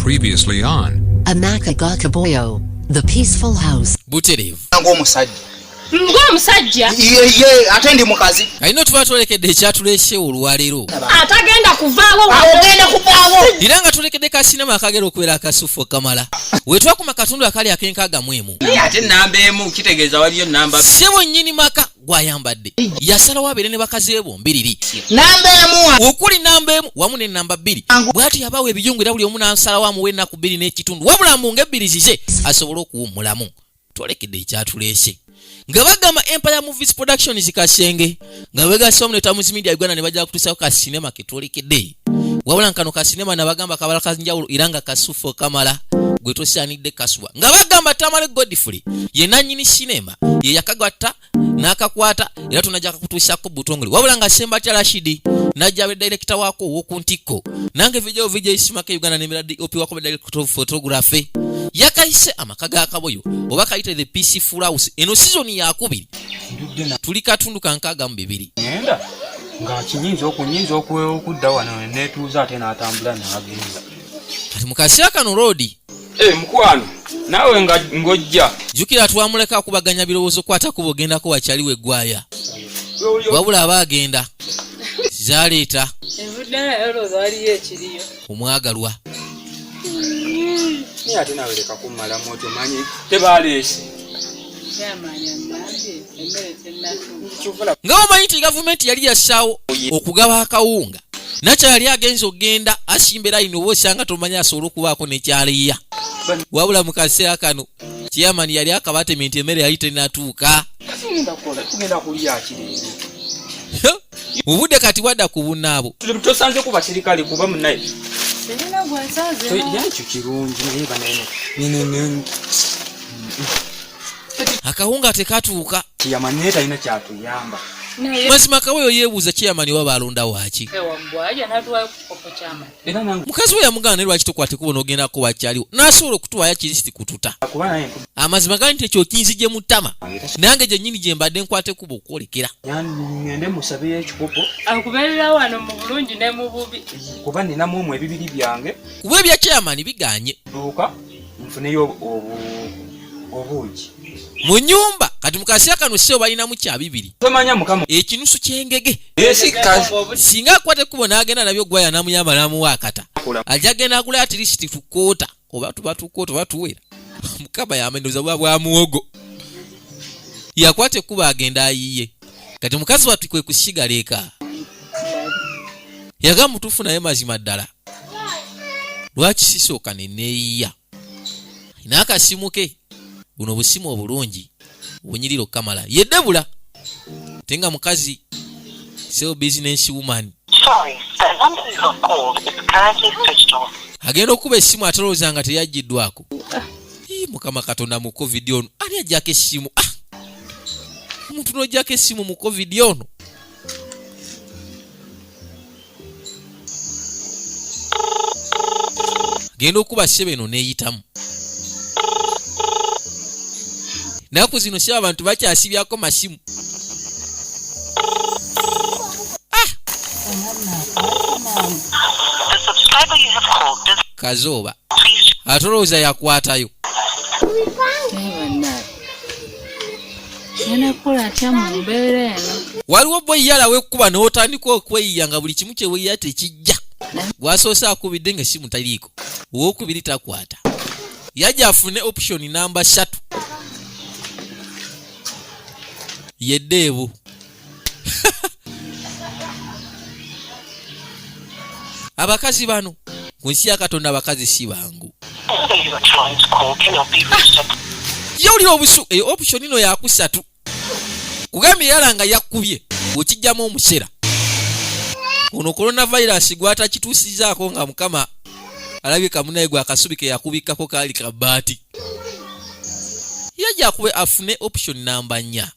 Previously on AMAKA ga KABOYO, the peaceful house. Buterevu. Musajja ye atendi mukazi alina tuba tulekedde ekyatulese olwaleero atagenda kuvaawo agenda kuvaawo era nga tulekedde ka sinema akagera okubeera akasufu kamala wetwakuma katundu akali akenkaaga mwemu ate namba emu kitegeeza waliyo namba sebo nnyini maka gwayambadde yasalawo abeere ne bakazi be bombiriri namba emu okuli namba emu wamu ne namba bbiri bw'atyo yabaawo ebiyungu era buli omu n'asalawo amuwa ennaku bbiri n'ekitundu wabula mbu ng'ebbiri zize asobole okuwummulamu twolekedde ekyatulese nga bagamba Empire Movies Productions Kasenge nga begasa omu ne TAMZ Media Uganda ne bajja kutuusako ka sinema ketwolekedde wabula nkano ka sinema nabagamba kabala kanjawulo era nga kasufu kamala gwe tosaanidde kasuwa nga bagamba Tamale Godfrey ye nannyini sinema ye yakagatta n'akakwata era tunajja kutuusako butongole wabula nga Sembatya Rashidi najja abe director waako ow'okuntikko nange vijjo ISMA Uganda ne miradi opi wako director of photography yakayise amaka ga Kaboyo oba kayite the peaceful house eno season ya 2 tuli katundu kankaaga mu 2 ngenda nga kinyinza okudda wano netuuza ate n'atambula n'agenda kati mukasya kano road mukwano naawe ng'ojja jjukira twamuleka akubaganya birowoozo kwata kuba ogendako wakyaliwo eggwaya wabula aba agenda zaleeta evuddala yolooza waliyo ekiriyo omwagalwa naye ate nawe leka kummalamu otyo manyi tebaleese nga bamanyi nti gavumenti yali yassaawo okugaba akawunga nakyo yali agenza okgenda asimba erayini oba osanga tomanyi asobole okubaako nekyaliya wabula mu kaseera kano chairman yali akabatementi emmere yali tenatuuka tugenda kulya kireero obudde kati wadda ku bunnaabo tosanze ku basirikale kuba munaye serina gwasaze yakyo kirungi naye banene akawunga tekatuuka kiyamanye talina kyatuyamba mazima Kaboyo yeebuuza chairman wa balonda waaki wambwaja natwayo kukopo kyama era nange mukazi we yamugana ne lwaki tokwate kubona ogendako wakyaliwo n'asobola okutwaya kirisiti kututa kuba naye amazima gali nti ekyo okinzije mu ttama nange gyennyini gye mbadde nkwate kuba okwolekera ngende musabeyo ekikopo akubeerera wano mu bulungi ne mu bubi kuba ninamu omwo ebibiri byange kuba ebya chairman biganye duuka nfuneyo obuugi mu nnyumba kati mukasya kano sebo balinamu kya 2 tomanya mukama ekinusu kyengege singa akwate kubo n'agenda nabyo gwaya namuyamba namuwa akata ajja agenda agula at least tukoota oba tuba tukoota oba tuwera mukama yamendoza bwa muwogo yakwate kuba agenda ayiye kati mukazi watu kwe kusigala eka yagamba mutuufu naye mazima ddala lwaki sisooka neneeyiya n'akasimu ke buno busimu obulungi bunyiriro kamala yeddebula tenga mukazi seo business woman agenda okuba essimu atalowooza nga teyaggiddwako mukama katonda mu covid ono ali ajjako essimu omuntu n'ojjako essimu mu covid ono agenda okuba ssebe eno neeyitamu naku zino si abantu bakyasibyako masimu kazooba atolowooza yakwatayo waliwo boyala wekkuba n'otandika okweyiya nga buli kimu kyeweyiya tekijja gwasoose akubidde ng'essimu taliiko owokubiri takwata yajja afune option namba 3 yeddeebu abakazi bano ku nsi ya Katonda abakazi si bangu yawulira obusu option ino yakusatu kugambye yala nga yakkubye okijjamu omusera ono coronavirus gwatakituusizaako nga mukama alabye kamunaye gwa akasubi ke yakubikako kaali kabaati yajja akube afune option namba 4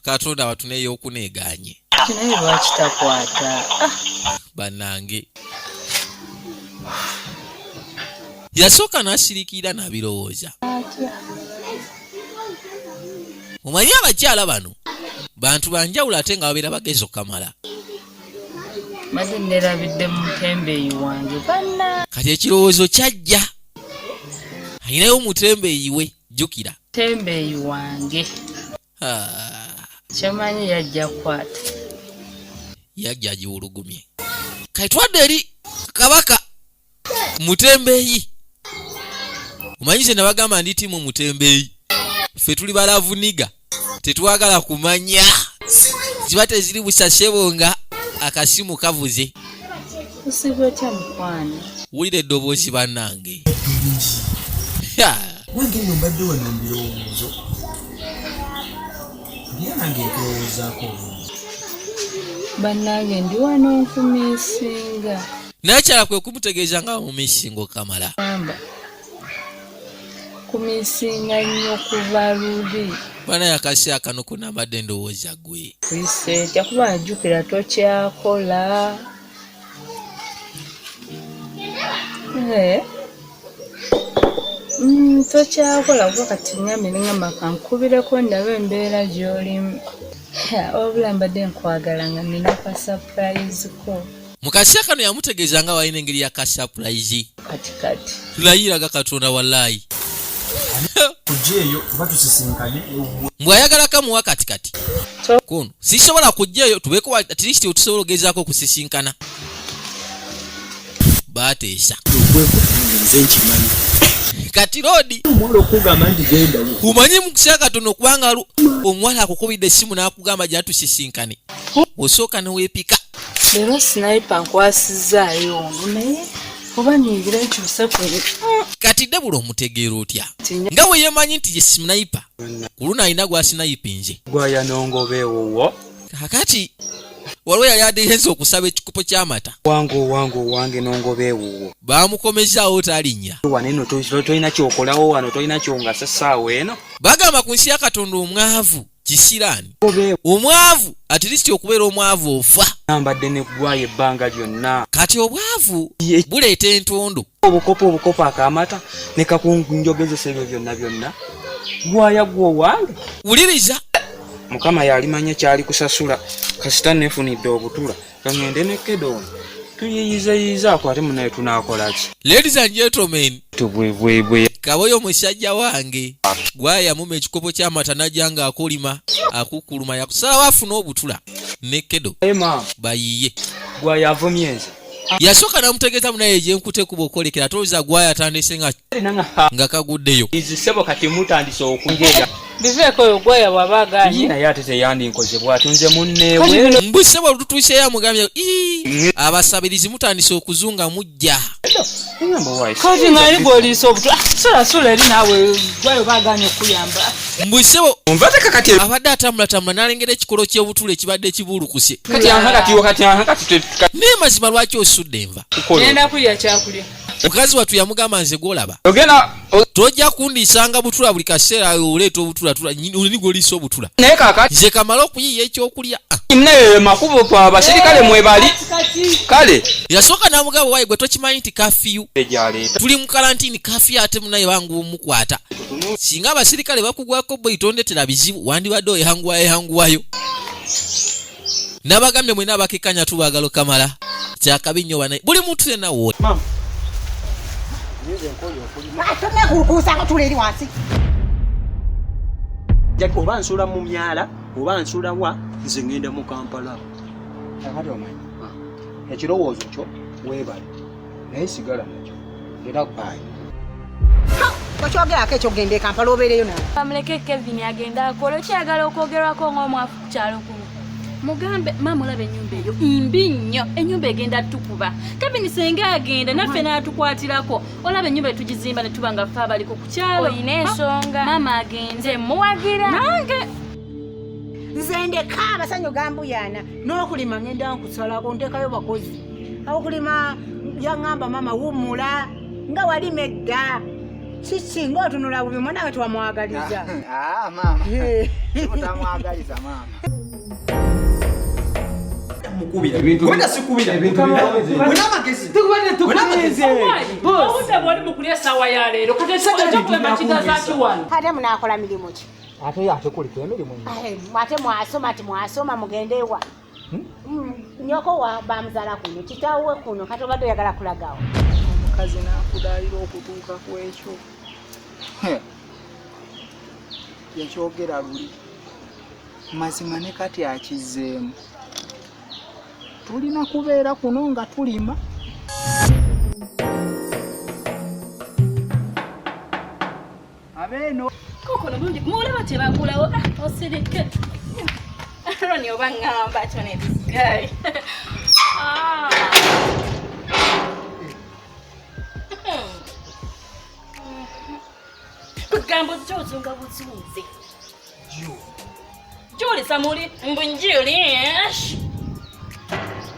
Katonda watuneyo okuneeganye kinaye lwaki takwata bannange yasooka n'asirikira n'abirowooza. Omanyi abakyala bano bantu banjawulo ate nga babeera bagezi okamala. Maze nerabidde mu mutembeeyi wange banna. Kati ekirowoozo kyajja. Ayinayo omutembeeyi we, jjukira. Mutembeeyi wange. Kyemanyi yajja kukwata. Yajja agiwulugumye. Kati twadde eri kabaka mutembeeyi. Omanyi ze nabagamba ndi tiimu mutembeeyi. Ffe tuli balavuniga. Tetwagala kumanya. Ziba teziri busasebo nga akasimu kavuze. Kusibwa kya mukwano. Wulira eddoboozi bannange. Wange nno mbadde wano mbirowoozo. Byange nkulowoozaako obulungi. Bannange ndi wano nkumiisinga. Nakyala kwe kumutegeeza nga mumiisinga okamala. Kumiisinga nnyo kuva luli. Bana yakasi akano kunambadde ndowooza gwe. Kwise kyakuba ajjukira tokyakola. Tokyakola kuba kati ngambe ngamba kankubireko ndabe embeera gy'olimu. Obula mbadde nkwagala nga nina ka surprise ko. Mukasi akano yamutegeeza nga walina engeri ya ka surprise. Kati. Tulayiraga Katonda wallahi. Kujjeeyo batusisinkane. Mbwayagala kamuwa katikati. Kono sisobola kujjeeyo tubeko at least otusobola ogezaako kusisinkana. Bateesa. Nze nkimanyi. Kati rodi. Omwala okugamba nti genda. Umanyi mukisa katono kubanga omwala akukubidde essimu n'akugamba gye tusisinkane. Osooka neweepika. Leero sniper nkwasizaayo naye oba nyingira ekyuse ku. Kati debula omutegeera otya? Nga we yemanyi nti ye sniper. Kuluna alina gwa sniper nze. Gwaya nongobeewo. Kakati waliwo yali adeyenza okusaba ekikopo ky'amata. Wange nongobeewo. Baamukomezaawo talinnya. Waneno tolina kyokolawo wano tolina kyongasa ssaawa eno. Bagamba ku nsi ya Katonda omwavu kisiraani. Omwavu at least okubeera omwavu ofa. Nambadde ne gwaya ebbanga lyonna. Kati obwavu buleeta entondo. Obukopo akamata ne kakunjogezesa ebyo byonna. Gwaya gwo wange. Wuliriza. Mukama yalimanya kyali kusasula kasita nefunidde obutula kangende ne kedo tuyiyiza akwate munaye tunaakola ki. Ladies and gentlemen, tubwebwebwe Kaboyo musajja wange gwaya mume ekikopo ky'amata najanga akolima akukuluma yakusala wafuna obutula ne kedo bayiye gwaya avumyenze yasooka namutegeeza munaye gye nkute kuba okwolekera tolowooza gwaya atandise nga kaguddeyo. izisebo kati mutandise okunjeera Biveeko oyo gwaya bw'abaaganye. naye ate teyandinkoze bwatunze munneewe. Mbusebo olututuuseyo amugambye abasabirizi mutandise okuzunga mujja. Kati ng'ali gw'oliisa obutula. Sulasula eri naawe gwaya baaganye okuyamba. Mbusebo Onvateka kati abadde atambulatambula n'alengera ekikolo ky'obutula ekibadde kibuulukuse. kati Naye mazima lwaki osudde enva? Ngenda kulya kyakulya. Mukazi wattu yamugamba nze gwolaba. ogenda Tojja kundiisanga butula buli kaseera oleeta obutula oli gw'oliisa obutula. naye kaakati Nze kamala okuyiiya ekyokulya. naye makubo kwa abasirikale mwebali kale Yasooka n'amugamba waayi gwe tokimanyi nti kafiyu. ejaleeta Tuli mu kalantiini kafiyu ate munaye bangu omukwata. Singa abasirikale bakugwako boyi tondetera bizibu wandibadde oyanguwayo. Nabagambye mwena abakekkanya tubaagala Kamala. Kyakabi nnyo banaye. Buli muntu yenna woota. Oba nsula mu myala oba nsula wa nze ngenda mu Kampala. Kakati omanyi ekirowoozo kyo weebale naye sigala nakyo era baayi. Okyogerako ekyo genda e Kampala obeereyo nawe. Bamuleke Kevin agenda akola okyagala okwogerwako ng'omwafu ku kyalo kuno. Mugambe maama olaba ennyumba eyo imbi nnyo, ennyumba egenda tukuba. Kevin senga agenda naffe n'atukwatirako. Olaba ennyumba etugizimba ne tuba nga ffe abaliko ku kyalo. Oyina ensonga. Maama agenze muwagira. Nange. Nze ndeka amasanyu gambuyana n'okulima ngenda nkusalako ntekayo bakozi. Okulima yaŋŋamba maama wummula nga walima edda. Kiki ng'otunula bubi mwanawe twamwagaliza. Maama. Mutamwagaliza maama. mukubira wenda sikubira ebintu wena magezi wali mukulya sawa ya leero kutekulema kitazaaki wano ate munakola mirimu ki ate kuliko emirimu ate mwasoma mugendewa nyoko wa bamuzala kuno kitaawe kuno kati obadde oyagala kulagawo omukazi n'akudaalira okutuuka ku ekyo yakyogera luli mazima ne kati akizzeemu tulina kubeera kuno nga tulima abeeno kokono bulungi mulaba tebagulawo osirike roni oba ŋŋamba kyone this guy kugambo gyozunga buzunzi Julie samuli mbunjuli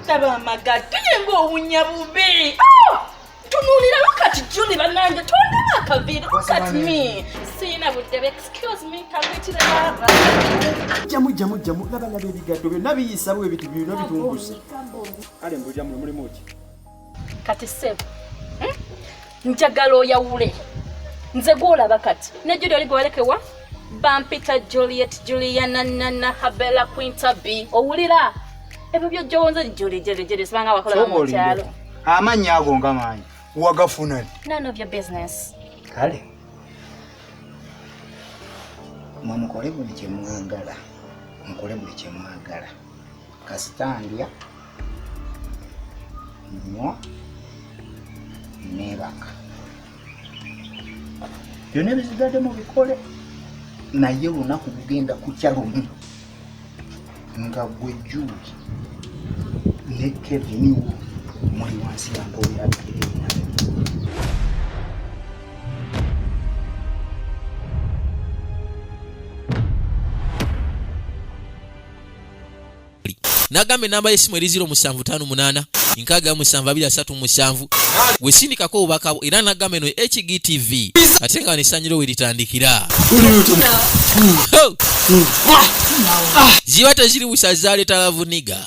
taba magadunye ng'owunya bubi tunulira lokati Julie banange tondaba akaviri look at me sina budde excuse me kabitire baba jamu laba ebigaddo byonna biyisa bwe bitu byonna bitunguse kale mbujamu mulimu ki kati sebo njagala oyawule nze gwolaba kati ne Julie oli bwalekewa bampita Juliet Juliana Nana Habela Quinta B owulira ebyo byo jonze Julie sibanga wakola mu kyalo amannya ago nga manyi wagafuna none of your business kale mukole buli kye mwagala kasitandya nnyo nebaka byonna ebizigadde mu bikole naye olunaku kugenda kukya lumu nga gwe Julie ne Kevin muli wansi yangoyabirira nagambe namba yesimu eri 0758 67237 wesindikako obubaka era nagambe no HGTV ate nga nesanyiro weritandikira ziba teziri busazaale talavuniga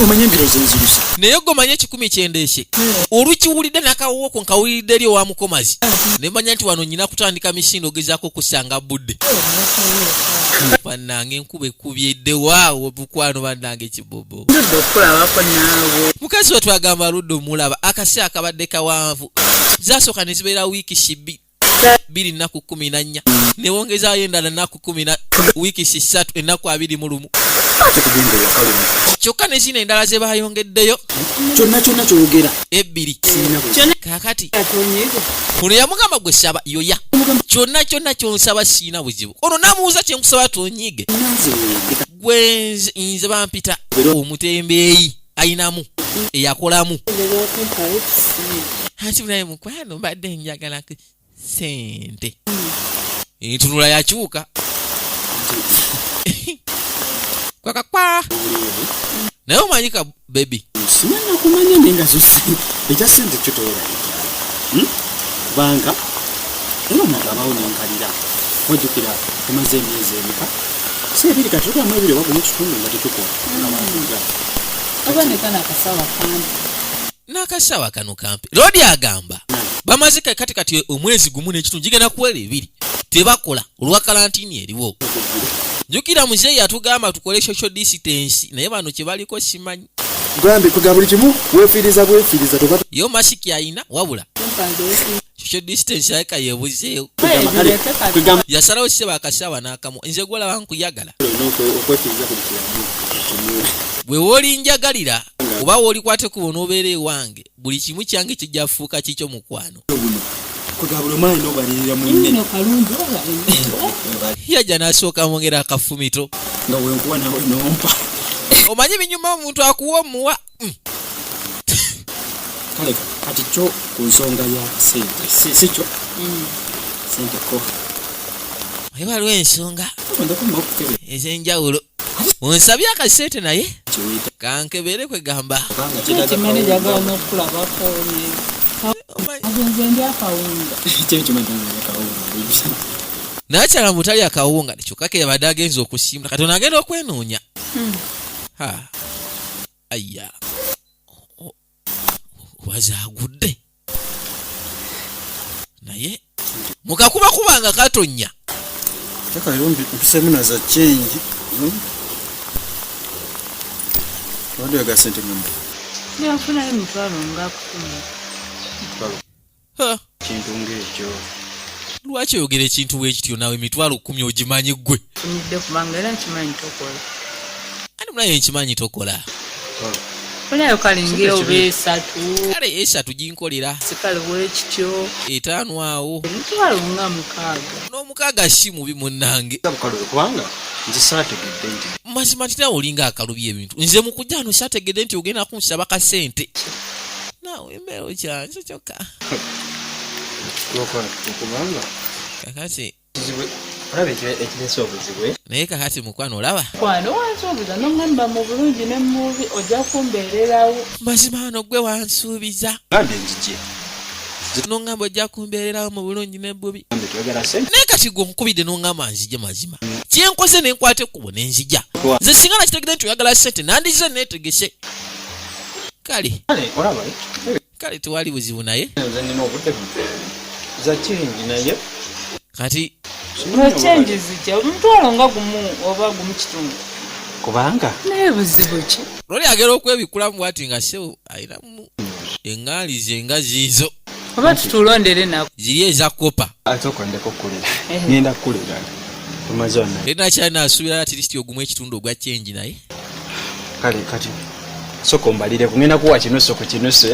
omanye embiro zenzirusa naye gomanye 19 olukiwulidde nakawoko nkawulidde eri owa mukomazi nemanya nti wano nyina kutandika misindo gezaako kusanga budde bannange enkuba ekkubyedde waawo bukwano bannange kibobo mukazi we twagamba ludde omulaba akasi akabadde kawanvu zasooka ne zibeera wiiki 2 nnaku 14 newongezaayo endala nnaku 10 wiiki 3 ennaku 21 kyokka ne zino endala ze baayongeddeyo kyonna kyogera 2 kakati ono yamugamba gwe saba yoya kyonna kyonsaba siina buzibu ono namubuuza kyenkusaba tonyiige gwe nze bampita omutembeeyi ayinamu eyakolamu ati naye mukwano mbadde njagala sente entunula yakyuka kwakakwa naye omanyika bebi simanya kumanya nenga zosi ekya sente kyotola kubanga era omuntu abawo nenkalira ojjukira tumaze emyezi emeka si ebiri kati tugamu ebiri oba kumu nga tetukola n'akasawa kano kampi lodi agamba bamaze kati omwezi gumu n'ekitundu gigenda kuwera 2 tebakola olwa kalantini eriwo njukira muzeeyi atugamba tukole social distance naye bano kye baliko simanyi gambe kuga buli kimu wefiiriza yo masiki ayina wabula social distance ayeka yebuzeewo yasalawo seba akasawa n'akamu nze gwolaba nkuyagala bwe wolinjagalira oba wolikwate kubona obeera ewange buli kimu kyange kijja fuuka kikyo mukwano yajja n'asooka mwongera akafumito omanyi binyuma omuntu akuwa omuwa kale kati kyo ku nsonga ya sente sikyo sente ko waliwo ensonga ez'enjawulo onsabye akasente naye kankebere kwegamba nakyala mutali akawunga kyokka ke yabadde agenza okusimula kati ono agenda okwenoonya Aya. Wazagudde. Naye mukakuba kubanga katonya. Taka yombi msemina za change. Wadi ya gasente ngombe. Nafuna emitwalo nga 10. Ha. Kintu ngeekyo. Lwaki oyogera ekintu bwekityo nawe emitwalo 10 ogimanyi ggwe? Nidde kubanga era nkimanyi tokola. Ani munaye nkimanyi tokola? Funayo kalinge oba 3. Kale 3 ginkolera. Sikale bwekityo. 5 awo. Emitwalo nga 6. N'omukaaga si mubi munnange. Kalubi kubanga nze saategedde nti. Mazima nti nawe olinga akalubi ebintu. Nze mu kujja wano saategedde nti ogenda kunsaba kasente. Naawe embeero kyanze kyokka. Kubanga Kakati olaba ekirese obuzibwe. naye kakati mukwano olaba. Kwano wansuubiza n'ongamba mu bulungi ne mubi ojja kumbeererawo. Mazima wano gwe wansuubiza. Gambye njije. N'ongamba ojja kumbeererawo mu bulungi ne bubi. Gambye tuyagala sente. Naye kati gwe nkubidde n'ongamba nzije mazima. Kyenkoze ne nkwata ekkubo ne nzija. Nze singa nakitegedde nti oyagala ssente nandize neetegese. Kale Olaba kale tewali buzibu naye. nze nina obudde za change naye. Kati Change zijja omutwalo nga gumu oba gumu kitundu. Kubanga Naye buzibu ki? loli agera okwebikulamu bwati nga sewo ayinamu eŋŋaali ze nga ziizo. Oba tutulondere nako. Ziri eza kopa. ate okondeko kulira. Ngenda kulira. Tumaze wano. Era nakyalina asuubira at least ogumu ekitundu ogwa change naye. Kale kati. Soko mbalire kungenda kuwa kinusu ku kinusu.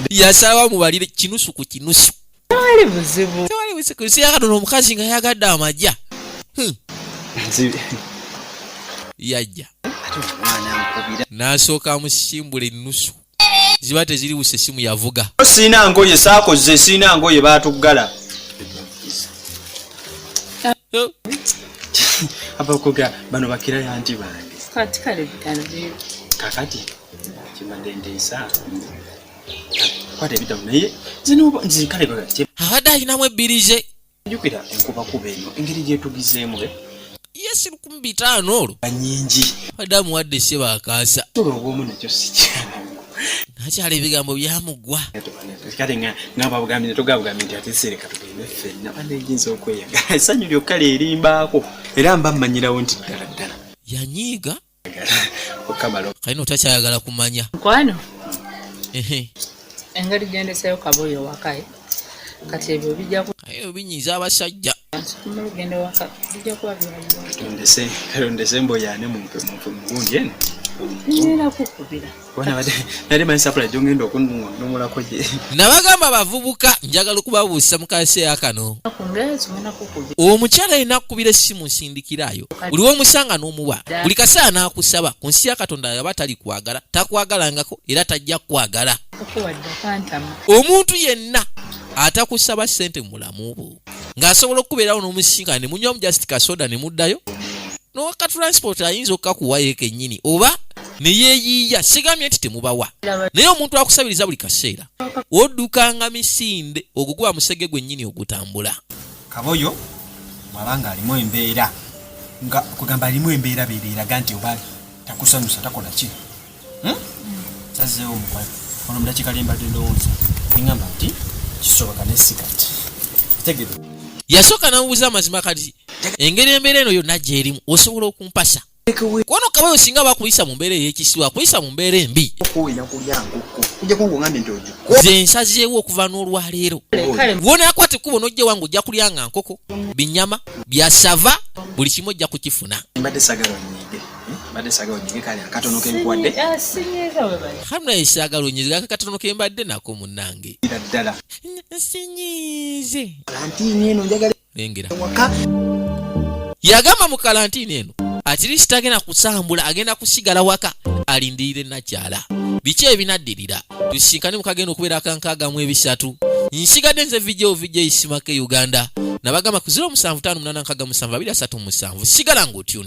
Yasaba mubalire kinusu ku kinusu. Tewali buzibu. Tewali buzibu. Siyagala omukazi nga yagadde amajja. Yajja. N'asooka amusimbula ennusu. Ziba teziri buse simu yavuga. Sina ngoye saakoze sina ngoye baatuggala. Abakoga bano bakira yanti bange. Kati kale bitanze. Kakati kimadde ndeesa. Kwate ebitabu naye zino nzikale bagati. Abadde alinamu ebbirize. Njukira enkuba kuba eno engeri gyetugizeemu Yes 15 olwo. Nyingi. Adamu wadde se baakaasa. Tulongoomu nakyo sikyala. Nakyala ebigambo byamugwa. Kale ngamba bugambi togabugambi nti ate sereka tugende ffenna banejinza okweyagala. Essanyu lyokka leerimbaako era mba mmanyirawo nti ddala ddala. Yanyiiga. Okamalo. Kayino takyayagala kumanya. Nkwano. Engeri gendeseyo kaboyo wakaye. Kati ebyo bijja ku. Kayino binyiiza abasajja. Genda waka bijja kuba byali. Kalondese mboyane mu gundi eno. Nina kukubira. Wana bade nali manyi supply jongenda okunnomulako je. Nabagamba bavubuka njagala okubabuusa mu kaseera kano. Kungezo ngena kukubira. Omukyala alina akkubira essimu nsindikiraayo. Buli w'omusanga n'omuwa. Buli kaseera n'akusaba ku nsi ya Katonda yaba tali kwagala, takwagalangako era tajja kwagala. Okuwadde kantama. Omuntu yenna atakusaba ssente mulamu bwo ng'asobola okubeerawo n'omusinkana ne munywamu just kasoda ne muddayo n'owaka transport ayinza okukakuwayo kennyini oba ne yeeyiiya sigambye nti temubawa naye omuntu akusabiriza buli kaseera oddukanga misinde ogwo guba musege gwennyini ogutambula. Kaboyo mwabanga alimu embeera nga kugamba alimu embeera beeraga nti oba takusanyusa takola ki sazeewo omukwano ono mudakiika lyembadde ndowooza ngamba nti kisoboka nesikati tegere yasooka n'amubuuza amazima kati engeri embeera eno yonna gy'erimu osobola okumpasa kono Kaboyo singa bakuyisa mu mbeera ey'ekisiwa akuyisa mu mbeera embi okuwina kulyanguko kujja kungongambe nti ojo nze nsazeewo okuva n'olwaleero wona akwata ekkubo n'ojja wange ojja kulyanga nkoko binyama byasava buli kimu ojja kukifuna. mbadde sagala onyige mbadde sagala onyige kale akatono kempadde hamna esaagala onyize akatono kembadde nako munnange ddala sinyiize kalantini eno njagala lengera waka yagamba mu kalantini eno atirisi tagenda kusambula agenda kusigala waka alindirire nakyala biki ebinaddirira tusinkane mukagenda okubeera akankaaga mu 3 nsigadde nze vijjo ISMA Uganda nabagamba ku 0758 837 sigala ng'otyuni.